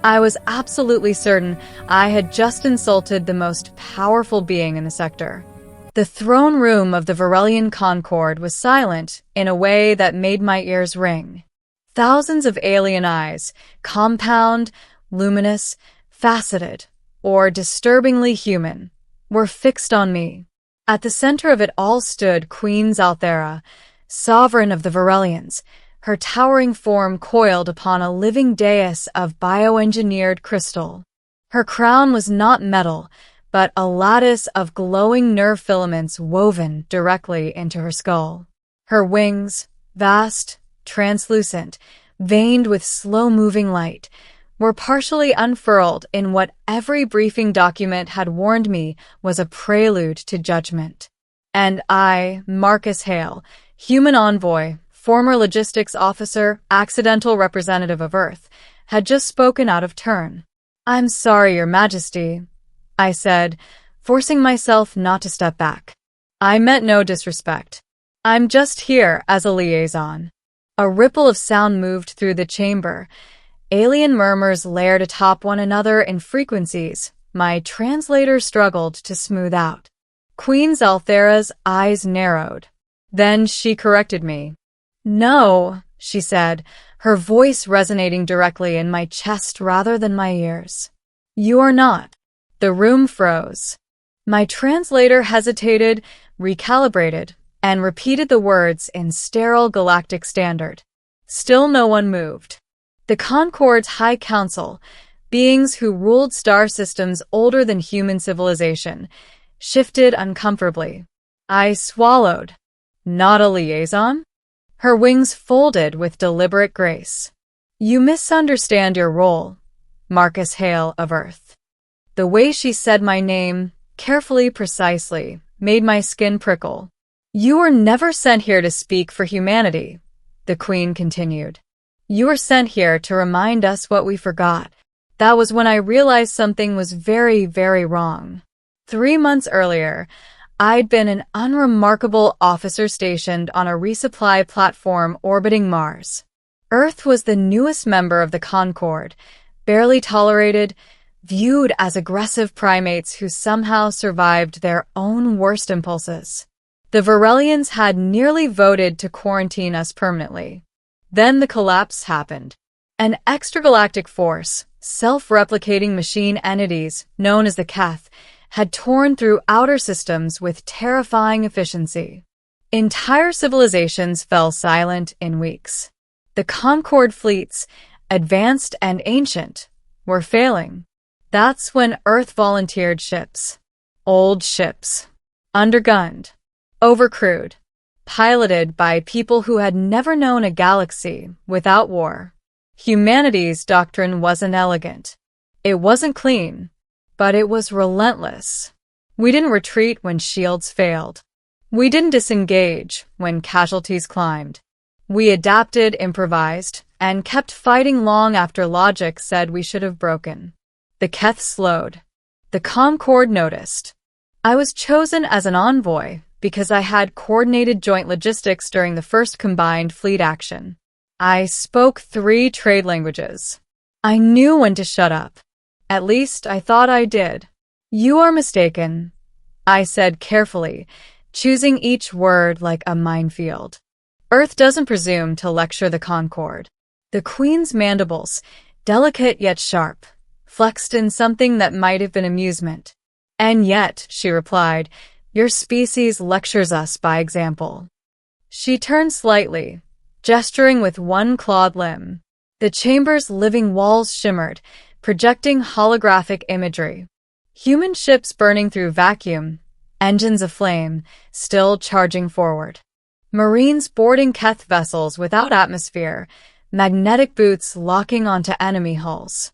I was absolutely certain I had just insulted the most powerful being in the sector. The throne room of the Varelian Concord was silent in a way that made my ears ring. Thousands of alien eyes, compound, luminous, faceted, or disturbingly human, were fixed on me. At the center of it all stood Queen Zalthera, sovereign of the Varelians, her towering form coiled upon a living dais of bioengineered crystal. Her crown was not metal, but a lattice of glowing nerve filaments woven directly into her skull. Her wings, vast, translucent, veined with slow-moving light, were partially unfurled in what every briefing document had warned me was a prelude to judgment. And I, Marcus Hale, human envoy, former logistics officer, accidental representative of Earth, had just spoken out of turn. "I'm sorry, Your Majesty," I said, forcing myself not to step back. "I meant no disrespect. I'm just here as a liaison." A ripple of sound moved through the chamber. Alien murmurs layered atop one another in frequencies my translator struggled to smooth out. Queen Zalthera's eyes narrowed. Then she corrected me. "No," she said, her voice resonating directly in my chest rather than my ears. "You are not." The room froze. My translator hesitated, recalibrated, and repeated the words in sterile galactic standard. Still no one moved. The Concord's High Council, beings who ruled star systems older than human civilization, shifted uncomfortably. I swallowed. "Not a liaison?" Her wings folded with deliberate grace. "You misunderstand your role, Marcus Hale of Earth." The way she said my name, carefully, precisely, made my skin prickle. "You were never sent here to speak for humanity," the Queen continued. "You were sent here to remind us what we forgot." That was when I realized something was very, very wrong. 3 months earlier, I'd been an unremarkable officer stationed on a resupply platform orbiting Mars. Earth was the newest member of the Concord, barely tolerated, viewed as aggressive primates who somehow survived their own worst impulses. The Varelians had nearly voted to quarantine us permanently. Then the collapse happened. An extragalactic force, self-replicating machine entities known as the Keth, had torn through outer systems with terrifying efficiency. Entire civilizations fell silent in weeks. The Concord fleets, advanced and ancient, were failing. That's when Earth volunteered ships. Old ships. Undergunned. Overcrewed. Piloted by people who had never known a galaxy without war. Humanity's doctrine wasn't elegant. It wasn't clean. But it was relentless. We didn't retreat when shields failed. We didn't disengage when casualties climbed. We adapted, improvised, and kept fighting long after logic said we should have broken. The Keth slowed. The Concord noticed. I was chosen as an envoy because I had coordinated joint logistics during the first combined fleet action. I spoke 3 trade languages. I knew when to shut up. At least I thought I did. "You are mistaken," I said carefully, choosing each word like a minefield. "Earth doesn't presume to lecture the Concord." The Queen's mandibles, delicate yet sharp, flexed in something that might have been amusement. "And yet," she replied, "your species lectures us by example." She turned slightly, gesturing with one clawed limb. The chamber's living walls shimmered, projecting holographic imagery. Human ships burning through vacuum, engines aflame, still charging forward. Marines boarding Keth vessels without atmosphere, magnetic boots locking onto enemy hulls.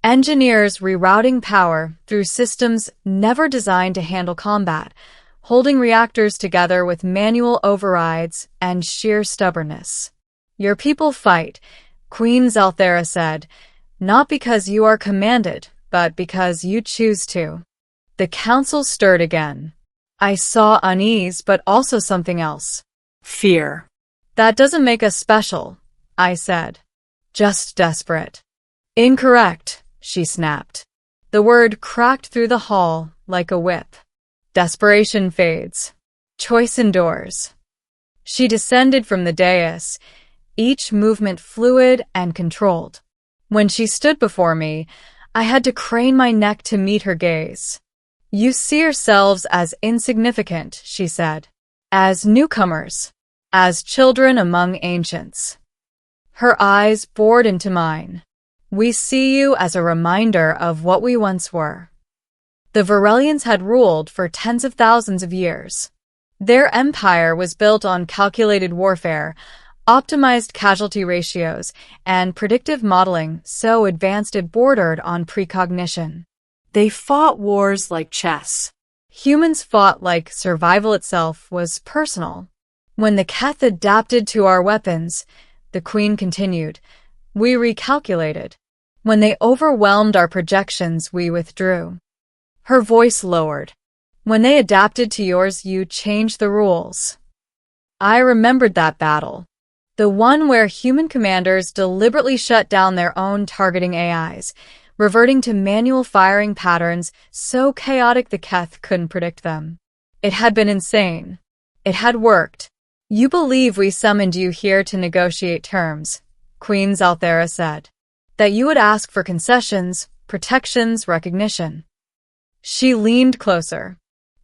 Engineers rerouting power through systems never designed to handle combat, holding reactors together with manual overrides and sheer stubbornness. "Your people fight," Queen Zalthera said, "not because you are commanded, but because you choose to." The council stirred again. I saw unease, but also something else. Fear. "That doesn't make us special," I said. "Just desperate." "Incorrect," she snapped. The word cracked through the hall like a whip. Desperation fades. Choice endures. She descended from the dais, each movement fluid and controlled. When she stood before me, I had to crane my neck to meet her gaze. "You see yourselves as insignificant," she said, "as newcomers, as children among ancients." Her eyes bored into mine. "We see you as a reminder of what we once were." The Varelians had ruled for tens of thousands of years. Their empire was built on calculated warfare, optimized casualty ratios, and predictive modeling so advanced it bordered on precognition. They fought wars like chess. Humans fought like survival itself was personal. When the Keth adapted to our weapons, the Queen continued, we recalculated. When they overwhelmed our projections, we withdrew. Her voice lowered. When they adapted to yours, you changed the rules. I remembered that battle. The one where human commanders deliberately shut down their own targeting AIs, reverting to manual firing patterns so chaotic the Keth couldn't predict them. It had been insane. It had worked. "You believe we summoned you here to negotiate terms," Queen Zalthera said. "That you would ask for concessions, protections, recognition." She leaned closer.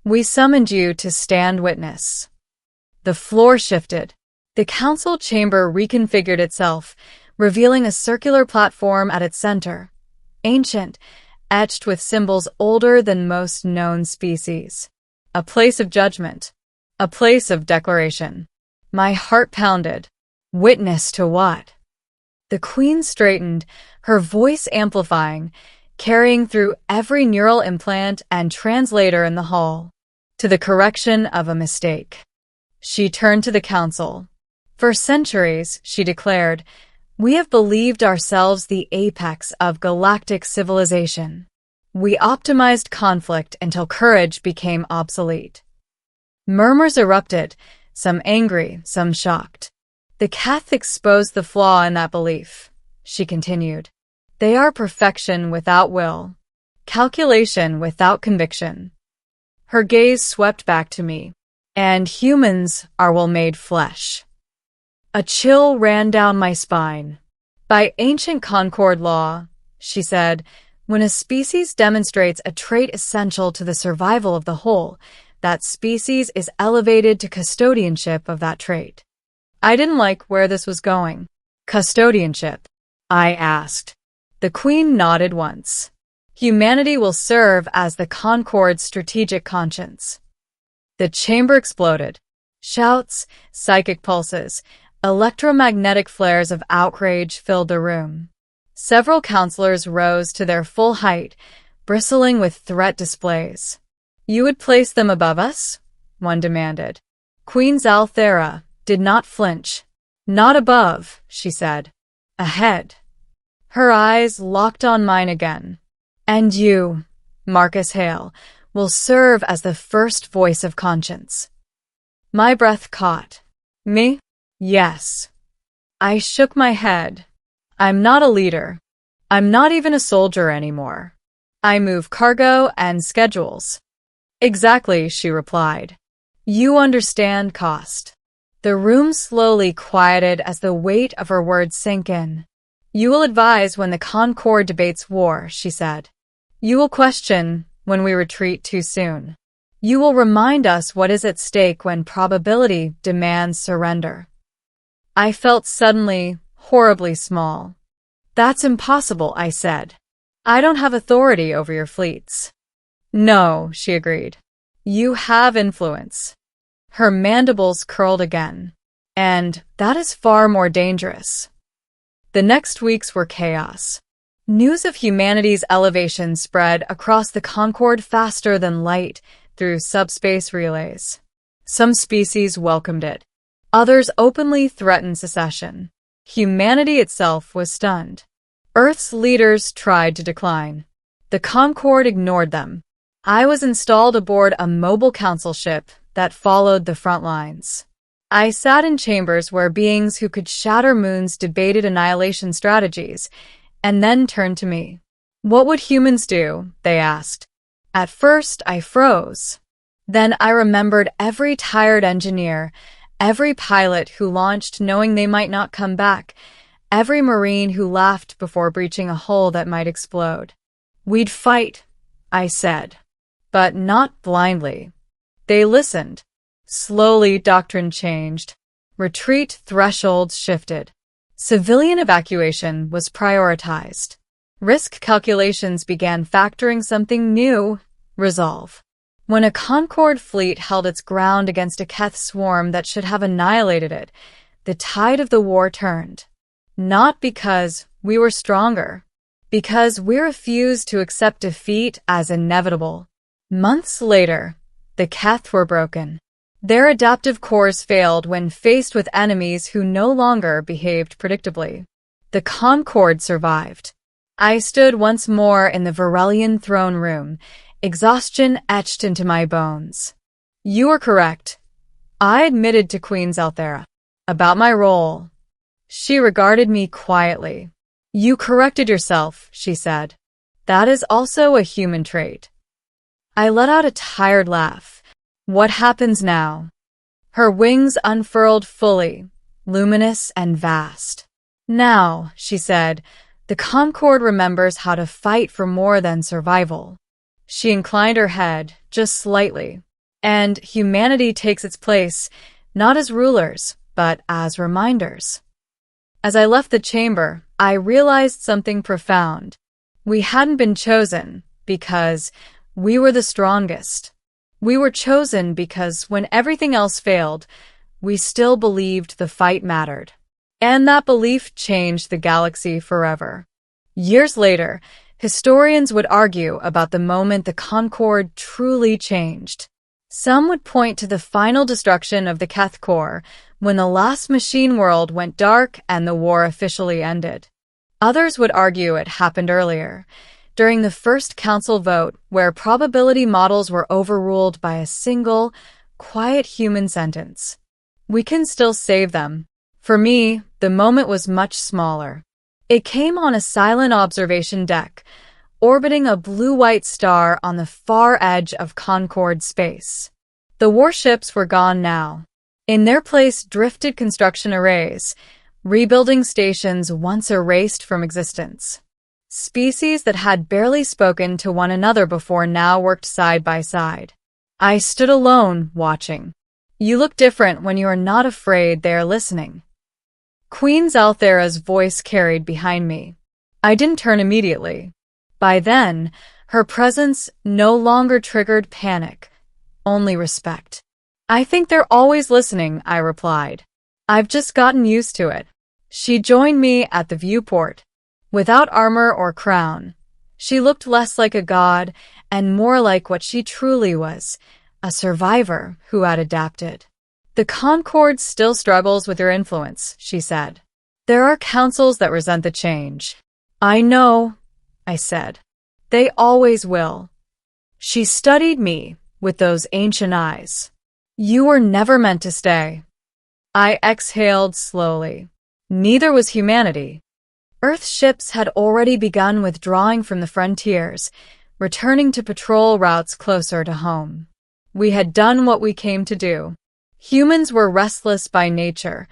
"We summoned you to stand witness." The floor shifted. The council chamber reconfigured itself, revealing a circular platform at its center, ancient, etched with symbols older than most known species. A place of judgment. A place of declaration. My heart pounded. Witness to what? The Queen straightened, her voice amplifying, carrying through every neural implant and translator in the hall. To the correction of a mistake. She turned to the council. "For centuries," she declared, "we have believed ourselves the apex of galactic civilization. We optimized conflict until courage became obsolete." Murmurs erupted, some angry, some shocked. "The Keth exposed the flaw in that belief," she continued. "They are perfection without will, calculation without conviction." Her gaze swept back to me. "And humans are will made flesh." A chill ran down my spine. "By ancient Concord law," she said, "when a species demonstrates a trait essential to the survival of the whole, that species is elevated to custodianship of that trait." I didn't like where this was going. "Custodianship?" I asked. The Queen nodded once. "Humanity will serve as the Concord's strategic conscience." The chamber exploded. Shouts, psychic pulses, electromagnetic flares of outrage filled the room. Several counselors rose to their full height, bristling with threat displays. "You would place them above us?" one demanded. Queen Zalthera did not flinch. "Not above," she said. "Ahead." Her eyes locked on mine again. "And you, Marcus Hale, will serve as the first voice of conscience." My breath caught. "Me? Yes." I shook my head. "I'm not a leader. I'm not even a soldier anymore. I move cargo and schedules." "Exactly," she replied. "You understand cost." The room slowly quieted as the weight of her words sank in. "You will advise when the Concord debates war," she said. "You will question when we retreat too soon. You will remind us what is at stake when probability demands surrender." I felt suddenly horribly small. "That's impossible," I said. "I don't have authority over your fleets." "No," she agreed. "You have influence." Her mandibles curled again. "And that is far more dangerous." The next weeks were chaos. News of humanity's elevation spread across the Concord faster than light through subspace relays. Some species welcomed it. Others openly threatened secession. Humanity itself was stunned. Earth's leaders tried to decline. The Concord ignored them. I was installed aboard a mobile council ship that followed the front lines. I sat in chambers where beings who could shatter moons debated annihilation strategies, and then turned to me. What would humans do? They asked. At first, I froze. Then I remembered every tired engineer, every pilot who launched knowing they might not come back, every Marine who laughed before breaching a hole that might explode. We'd fight, I said, but not blindly. They listened. Slowly, doctrine changed. Retreat thresholds shifted. Civilian evacuation was prioritized. Risk calculations began factoring something new: resolve. When a Concorde fleet held its ground against a Keth swarm that should have annihilated it, the tide of the war turned. Not because we were stronger, because we refused to accept defeat as inevitable. Months later, the Keth were broken. Their adaptive cores failed when faced with enemies who no longer behaved predictably. The Concorde survived. I stood once more in the Varelian throne room, exhaustion etched into my bones. You were correct, I admitted to Queen Zalthera. About my role. She regarded me quietly. You corrected yourself, she said. That is also a human trait. I let out a tired laugh. What happens now? Her wings unfurled fully, luminous and vast. Now, she said, the Concorde remembers how to fight for more than survival. She inclined her head, just slightly. And humanity takes its place, not as rulers, but as reminders. As I left the chamber, I realized something profound. We hadn't been chosen because we were the strongest. We were chosen because when everything else failed, we still believed the fight mattered. And that belief changed the galaxy forever. Years later, historians would argue about the moment the Concorde truly changed. Some would point to the final destruction of the Keth core, when the last machine world went dark and the war officially ended. Others would argue it happened earlier, during the first council vote where probability models were overruled by a single, quiet human sentence. We can still save them. For me, the moment was much smaller. It came on a silent observation deck, orbiting a blue-white star on the far edge of Concorde space. The warships were gone now. In their place drifted construction arrays, rebuilding stations once erased from existence. Species that had barely spoken to one another before now worked side by side. I stood alone, watching. You look different when you are not afraid they are listening. Queen Zalthera's voice carried behind me. I didn't turn immediately. By then, her presence no longer triggered panic, only respect. I think they're always listening, I replied. I've just gotten used to it. She joined me at the viewport. Without armor or crown, she looked less like a god and more like what she truly was, a survivor who had adapted. The Concorde still struggles with your influence, she said. There are councils that resent the change. I know, I said. They always will. She studied me with those ancient eyes. You were never meant to stay. I exhaled slowly. Neither was humanity. Earth's ships had already begun withdrawing from the frontiers, returning to patrol routes closer to home. We had done what we came to do. Humans were restless by nature.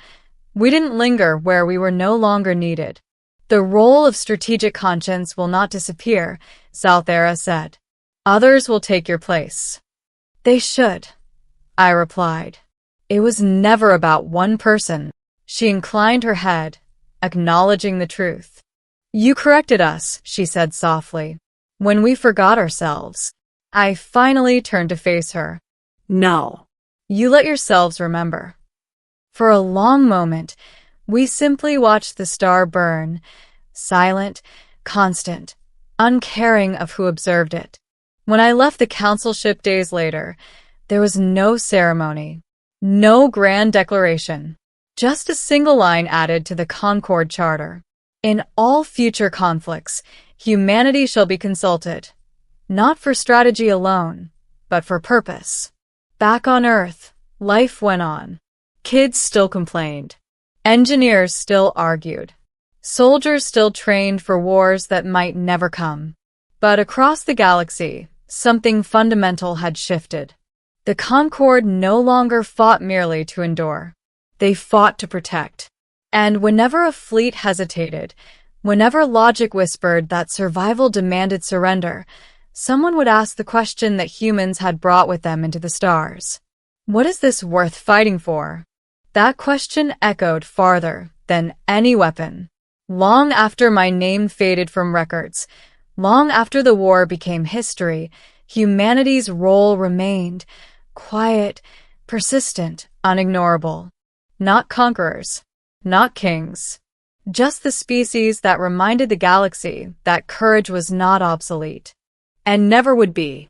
We didn't linger where we were no longer needed. The role of strategic conscience will not disappear, Zalthera said. Others will take your place. They should, I replied. It was never about one person. She inclined her head, acknowledging the truth. You corrected us, she said softly, when we forgot ourselves. I finally turned to face her. No. You let yourselves remember. For a long moment, we simply watched the star burn, silent, constant, uncaring of who observed it. When I left the council ship days later, there was no ceremony, no grand declaration. Just a single line added to the Concorde Charter. In all future conflicts, humanity shall be consulted, not for strategy alone, but for purpose. Back on Earth, life went on. Kids still complained. Engineers still argued. Soldiers still trained for wars that might never come. But across the galaxy, something fundamental had shifted. The Concorde no longer fought merely to endure. They fought to protect. And whenever a fleet hesitated, whenever logic whispered that survival demanded surrender, someone would ask the question that humans had brought with them into the stars. What is this worth fighting for? That question echoed farther than any weapon. Long after my name faded from records, long after the war became history, humanity's role remained quiet, persistent, unignorable. Not conquerors, not kings, just the species that reminded the galaxy that courage was not obsolete, and never would be.